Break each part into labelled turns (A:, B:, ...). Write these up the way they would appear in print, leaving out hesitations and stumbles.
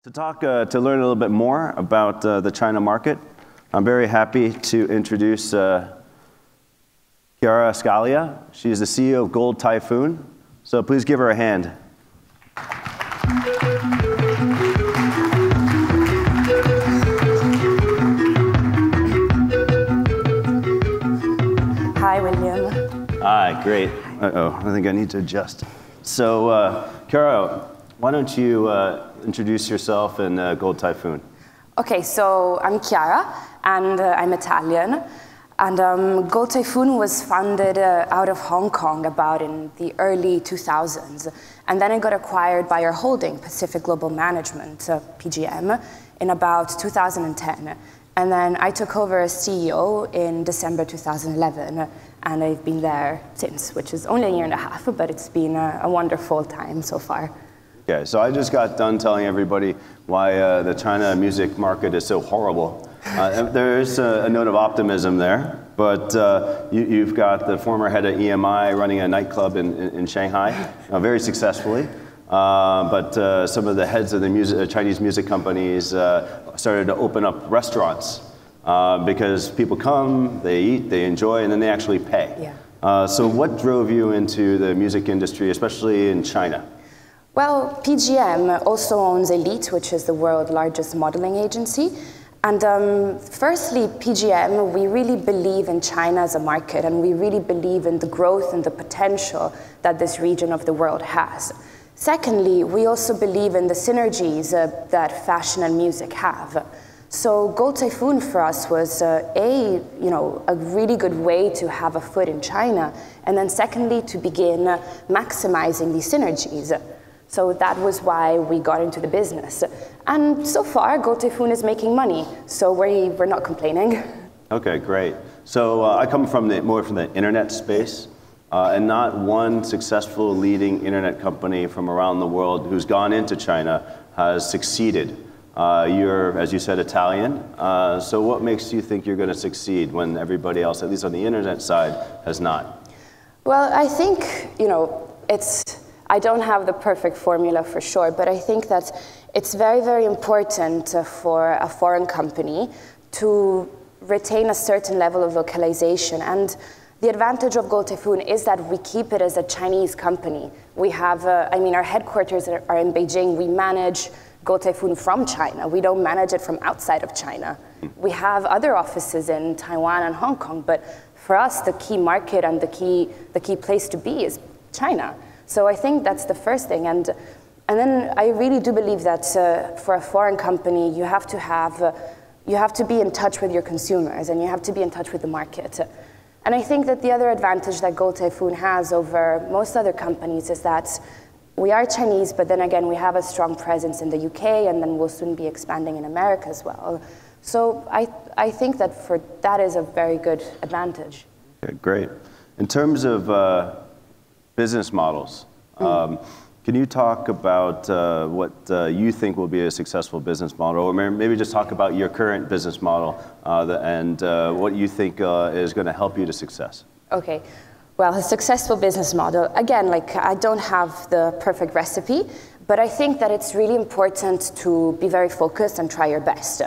A: To learn a little bit more about the China market, I'm very happy to introduce Chiara Scaglia. She is the CEO of Gold Typhoon. So please give her a hand.
B: Hi, William.
A: Hi, great. Uh-oh, I think I need to adjust. So, Chiara, why don't you introduce yourself and Gold Typhoon?
B: Okay, so I'm Chiara, and I'm Italian. And Gold Typhoon was founded out of Hong Kong about in the early 2000s. And then it got acquired by our holding, Pacific Global Management, PGM, in about 2010. And then I took over as CEO in December 2011. And I've been there since, which is only a year and a half, but it's been a wonderful time so far.
A: Okay, so I just got done telling everybody why the China music market is so horrible. There is a note of optimism there, but you've got the former head of EMI running a nightclub in Shanghai, very successfully. But some of the heads of the Chinese music companies started to open up restaurants because people come, they eat, they enjoy, and then they actually pay.
B: Yeah.
A: So what drove you into the music industry, especially in China?
B: Well, PGM also owns Elite, which is the world's largest modeling agency. And firstly, PGM, we really believe in China as a market, and we really believe in the growth and the potential that this region of the world has. Secondly, we also believe in the synergies that fashion and music have. So Gold Typhoon for us was a really good way to have a foot in China, and then secondly, to begin maximizing these synergies. So that was why we got into the business. And so far, Gold Typhoon is making money, so we're not complaining.
A: Okay, great. So I come from more from the internet space, and not one successful leading internet company from around the world who's gone into China has succeeded. You're, as you said, Italian. So what makes you think you're going to succeed when everybody else, at least on the internet side, has not?
B: Well, I think, I don't have the perfect formula for sure, but I think that it's very, very important for a foreign company to retain a certain level of localization. And the advantage of Gold Typhoon is that we keep it as a Chinese company. We have, our headquarters are in Beijing. We manage Gold Typhoon from China. We don't manage it from outside of China. We have other offices in Taiwan and Hong Kong, but for us, the key market and the key place to be is China. So I think that's the first thing. And then I really do believe that for a foreign company, you have to be in touch with your consumers, and you have to be in touch with the market. And I think that the other advantage that Gold Typhoon has over most other companies is that we are Chinese, but then again, we have a strong presence in the UK, and then we'll soon be expanding in America as well. So I think that is a very good advantage.
A: Okay, great. In terms of business models, can you talk about what you think will be a successful business model, or maybe just talk about your current business model and what you think is going to help you to success?
B: Okay. Well, a successful business model, again, I don't have the perfect recipe, but I think that it's really important to be very focused and try your best.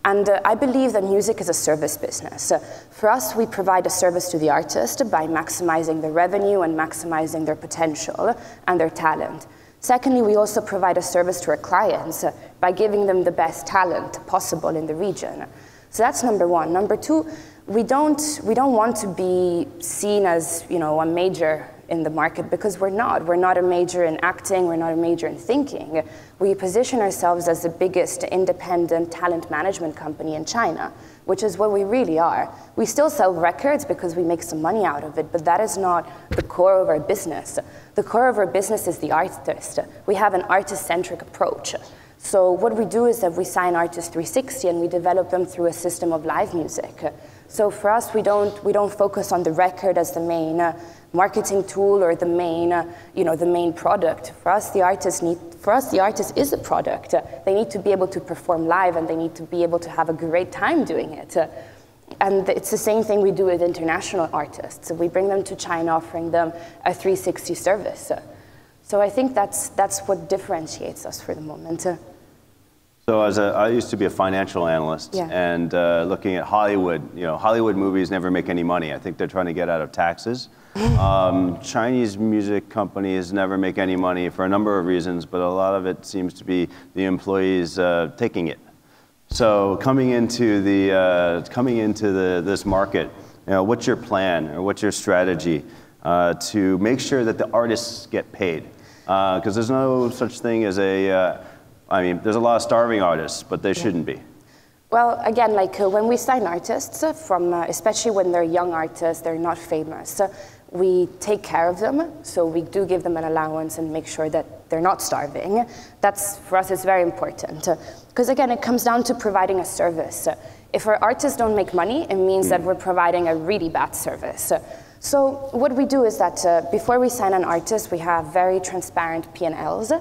B: And I believe that music is a service business. For us, we provide a service to the artist by maximizing their revenue and maximizing their potential and their talent. Secondly, we also provide a service to our clients by giving them the best talent possible in the region. So that's number one. Number two, we don't want to be seen as a major in the market, because we're not. We're not a major in acting, we're not a major in thinking. We position ourselves as the biggest independent talent management company in China, which is what we really are. We still sell records because we make some money out of it, but that is not the core of our business. The core of our business is the artist. We have an artist-centric approach. So what we do is that we sign Artist 360 and we develop them through a system of live music. So for us, we don't focus on the record as the main marketing tool or the main product. For us, the artist is a product. They need to be able to perform live, and they need to be able to have a great time doing it. And it's the same thing we do with international artists. We bring them to China, offering them a 360 service. So I think that's what differentiates us for the moment.
A: So I used to be a financial analyst,
B: Yeah.
A: and looking at Hollywood, Hollywood movies never make any money. I think they're trying to get out of taxes. Chinese music companies never make any money for a number of reasons, but a lot of it seems to be the employees taking it. So coming into this market, what's your plan or what's your strategy to make sure that the artists get paid? Because there's no such thing as there's a lot of starving artists, but they shouldn't be.
B: Well, again, when we sign artists, especially when they're young artists, they're not famous, we take care of them. So we do give them an allowance and make sure that they're not starving. That's, for us, it's very important. Because again, it comes down to providing a service. If our artists don't make money, it means that we're providing a really bad service. So what we do is that before we sign an artist, we have very transparent P&Ls.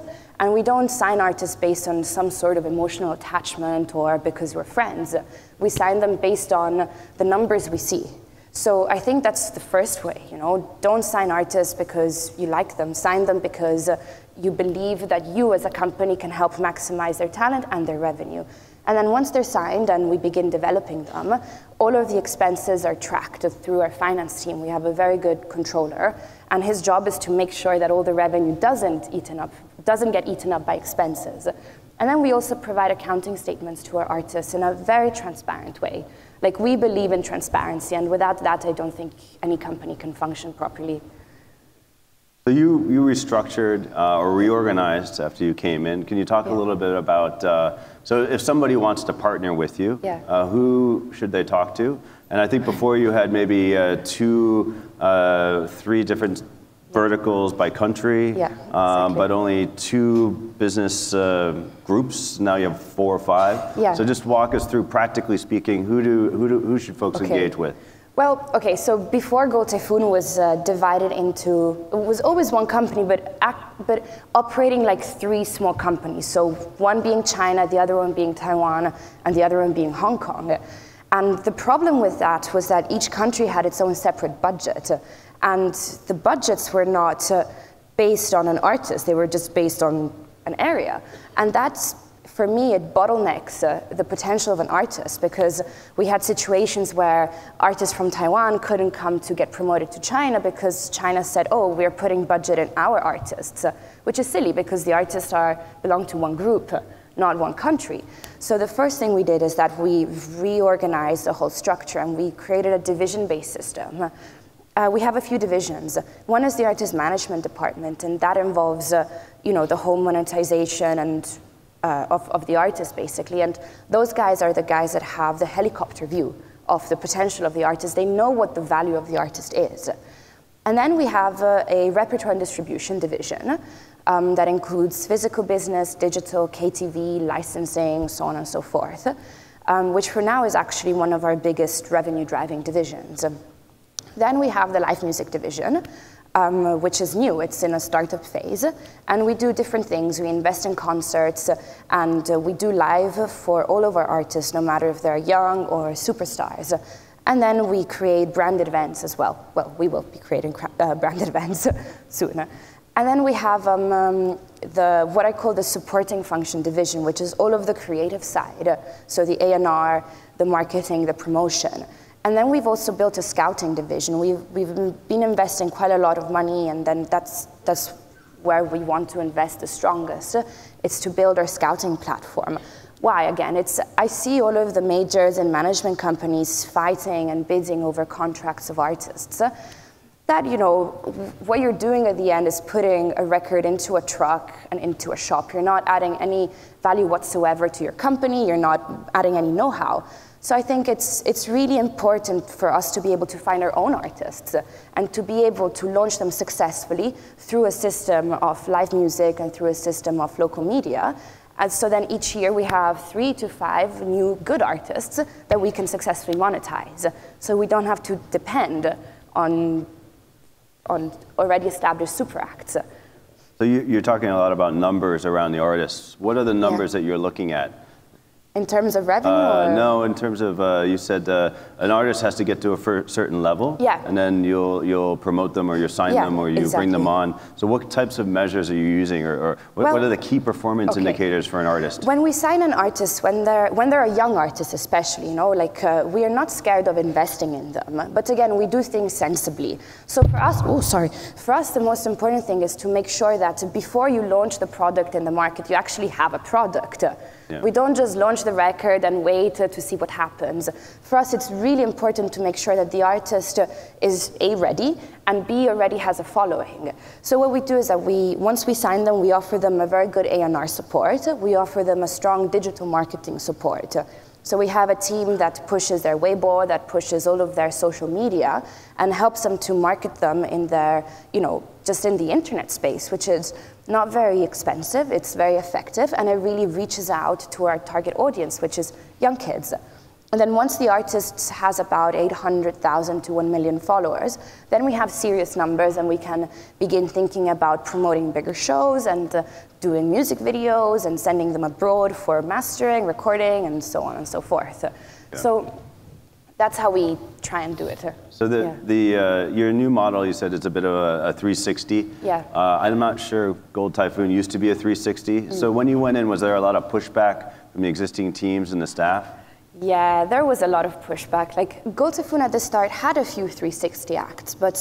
B: And we don't sign artists based on some sort of emotional attachment or because we're friends. We sign them based on the numbers we see. So I think that's the first way, Don't sign artists because you like them. Sign them because you believe that you as a company can help maximize their talent and their revenue. And then once they're signed and we begin developing them, all of the expenses are tracked through our finance team. We have a very good controller, and his job is to make sure that all the revenue doesn't get eaten up by expenses. And then we also provide accounting statements to our artists in a very transparent way. We believe in transparency, and without that, I don't think any company can function properly.
A: So you restructured or reorganized after you came in. Can you talk a little bit about, so if somebody wants to partner with you, who should they talk to? And I think before you had maybe 3 different verticals by country, exactly. But only 2 business groups. Now you have 4 or 5.
B: Yeah.
A: So just walk us through, practically speaking, who should folks engage with?
B: Well, okay, so before Typhoon was divided into, it was always one company, but operating like 3 small companies. So one being China, the other one being Taiwan, and the other one being Hong Kong. And the problem with that was that each country had its own separate budget. And the budgets were not based on an artist, they were just based on an area. And that's, for me, it bottlenecks the potential of an artist, because we had situations where artists from Taiwan couldn't come to get promoted to China because China said, oh, we're putting budget in our artists, which is silly because the artists belong to one group, not one country. So the first thing we did is that we reorganized the whole structure and we created a division-based system. We have a few divisions. One is the artist management department, and that involves the whole monetization and of the artist, basically. And those guys are the guys that have the helicopter view of the potential of the artist. They know what the value of the artist is. And then we have a repertoire and distribution division that includes physical business, digital, KTV, licensing, so on and so forth, which for now is actually one of our biggest revenue-driving divisions. Then we have the live music division, which is new. It's in a startup phase, and we do different things. We invest in concerts, and we do live for all of our artists, no matter if they're young or superstars. And then we create branded events as well. Well, we will be creating branded events soon. And then we have what I call the supporting function division, which is all of the creative side. So the A&R, the marketing, the promotion. And then we've also built a scouting division. We've been investing quite a lot of money, and then that's where we want to invest the strongest. It's to build our scouting platform. Why? Again, I see all of the majors and management companies fighting and bidding over contracts of artists. That, what you're doing at the end is putting a record into a truck and into a shop. You're not adding any value whatsoever to your company. You're not adding any know-how. So I think it's really important for us to be able to find our own artists and to be able to launch them successfully through a system of live music and through a system of local media. And so then each year we have 3 to 5 new good artists that we can successfully monetize. So we don't have to depend on already established super acts.
A: So you're talking a lot about numbers around the artists. What are the numbers that you're looking at?
B: In terms of revenue? Or?
A: No, in terms of, you said an artist has to get to a certain level,
B: yeah.
A: and then you'll promote them, or you sign them, or you bring them on. So what types of measures are you using, or what are the key performance indicators for an artist?
B: When we sign an artist, when they're a young artist especially, you know, like we are not scared of investing in them, but again, we do things sensibly. So for us, for us the most important thing is to make sure that before you launch the product in the market, you actually have a product. Yeah. We don't just launch the record and wait to see what happens. For us, it's really important to make sure that the artist is A, ready, and B, already has a following. So what we do is that once we sign them, we offer them a very good A&R support. We offer them a strong digital marketing support. So we have a team that pushes their Weibo, that pushes all of their social media, and helps them to market them in their, you know, just in the internet space, which is not very expensive, it's very effective, and it really reaches out to our target audience, which is young kids. And then once the artist has about 800,000 to 1 million followers, then we have serious numbers and we can begin thinking about promoting bigger shows and doing music videos and sending them abroad for mastering, recording, and so on and so forth. Yeah. So that's how we try and do it.
A: So your new model, you said it's a bit of a 360.
B: Yeah.
A: I'm not sure Gold Typhoon used to be a 360. So when you went in, was there a lot of pushback from the existing teams and the staff?
B: Yeah, there was a lot of pushback. Like Gold Typhoon at the start had a few 360 acts, but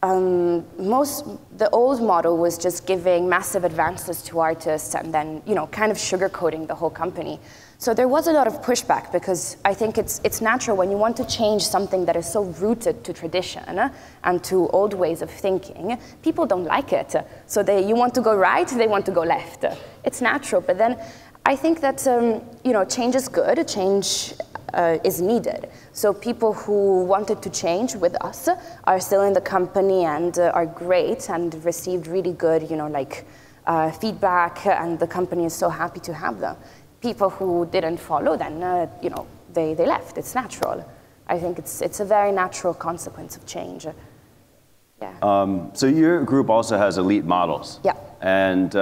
B: the old model was just giving massive advances to artists and then, you know, kind of sugarcoating the whole company. So there was a lot of pushback because I think it's natural when you want to change something that is so rooted to tradition and to old ways of thinking, people don't like it. So you want to go right, they want to go left. It's natural, but then I think that, you know, change is good, change is needed. So people who wanted to change with us are still in the company and are great and received really good, you know, like feedback, and the company is so happy to have them. People who didn't follow, then, you know, they left. It's natural. I think it's a very natural consequence of change. Yeah.
A: So your group also has elite models.
B: Yeah.
A: And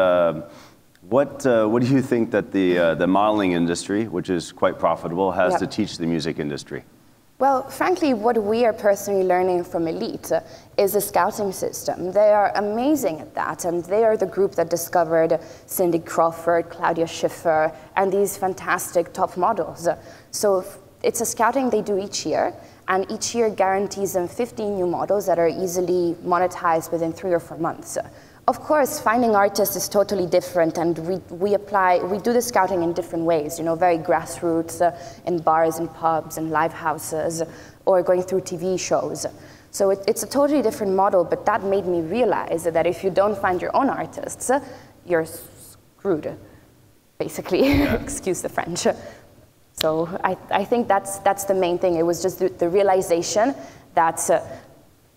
A: what do you think that the modeling industry, which is quite profitable, has to teach the music industry?
B: Well, frankly, what we are personally learning from Elite is a scouting system. They are amazing at that, and they are the group that discovered Cindy Crawford, Claudia Schiffer, and these fantastic top models. So it's a scouting they do each year, and each year guarantees them 15 new models that are easily monetized within 3 or 4 months. Of course, finding artists is totally different, and we do the scouting in different ways, you know, very grassroots, in bars and pubs and live houses, or going through TV shows. So it's a totally different model, but that made me realize that if you don't find your own artists, you're screwed, basically. Yeah. Excuse the French. So I think that's the main thing. It was just the realization that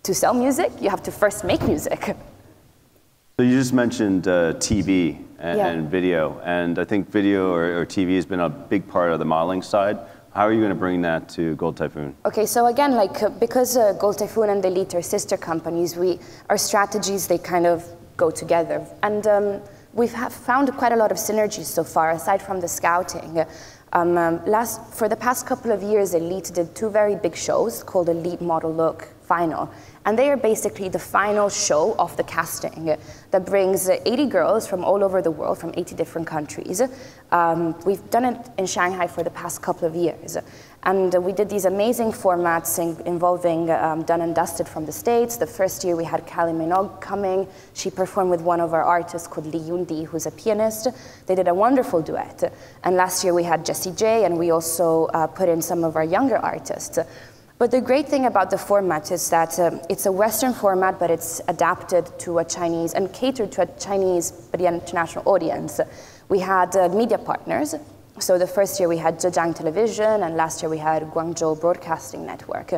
B: to sell music, you have to first make music.
A: So you just mentioned TV and video, and I think video or TV has been a big part of the modeling side. How are you going to bring that to Gold Typhoon? Okay,
B: so again, like because Gold Typhoon and Elite are sister companies, our strategies, they kind of go together. And we've found quite a lot of synergies so far, aside from the scouting. For the past couple of years, Elite did 2 very big shows called Elite Model Look Final. And they are basically the final show of the casting that brings 80 girls from all over the world, from 80 different countries. We've done it in Shanghai for the past couple of years. And we did these amazing formats involving Done and Dusted from the States. The first year we had Kylie Minogue coming. She performed with one of our artists called Lee Yundi, who's a pianist. They did a wonderful duet. And last year we had Jessie J, and we also put in some of our younger artists. But the great thing about the format is that it's a Western format, but it's adapted to a Chinese and catered to a Chinese but international audience. We had media partners. So the first year we had Zhejiang Television, and last year we had Guangzhou Broadcasting Network.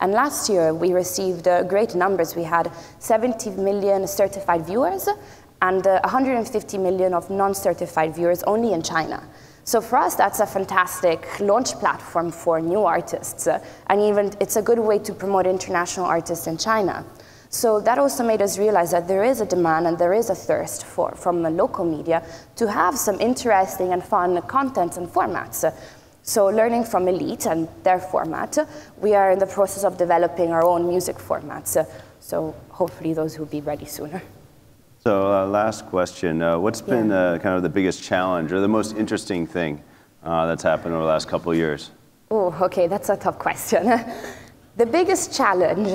B: And last year we received great numbers. We had 70 million certified viewers and 150 million of non-certified viewers only in China. So for us, that's a fantastic launch platform for new artists. And even it's a good way to promote international artists in China. So that also made us realize that there is a demand and there is a thirst from the local media to have some interesting and fun content and formats. So learning from Elite and their format, we are in the process of developing our own music formats. So hopefully those will be ready sooner.
A: So last question, what's been kind of the biggest challenge or the most interesting thing that's happened over the last couple of years?
B: Oh, okay, that's a tough question. The biggest challenge,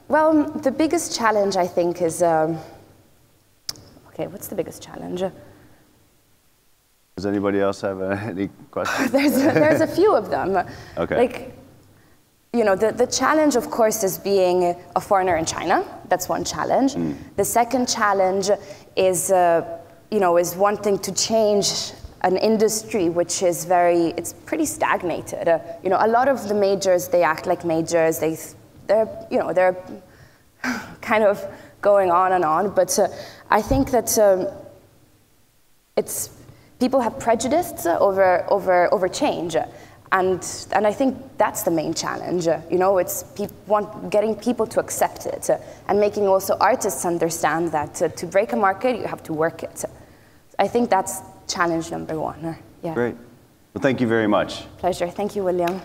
B: well, the biggest challenge I think is, okay, what's the biggest challenge?
A: Does anybody else have any questions?
B: there's a few of them.
A: Okay.
B: Like, you know, the challenge, of course, is being a foreigner in China. That's one challenge. The second challenge is, you know, is wanting to change an industry which is it's pretty stagnated. You know, a lot of the majors, they act like majors. They're kind of going on and on. But I think that people have prejudice over change. And I think that's the main challenge. You know, it's getting people to accept it and making also artists understand that to break a market, you have to work it. I think that's challenge number one. Yeah.
A: Great. Well, thank you very much.
B: Pleasure. Thank you, William.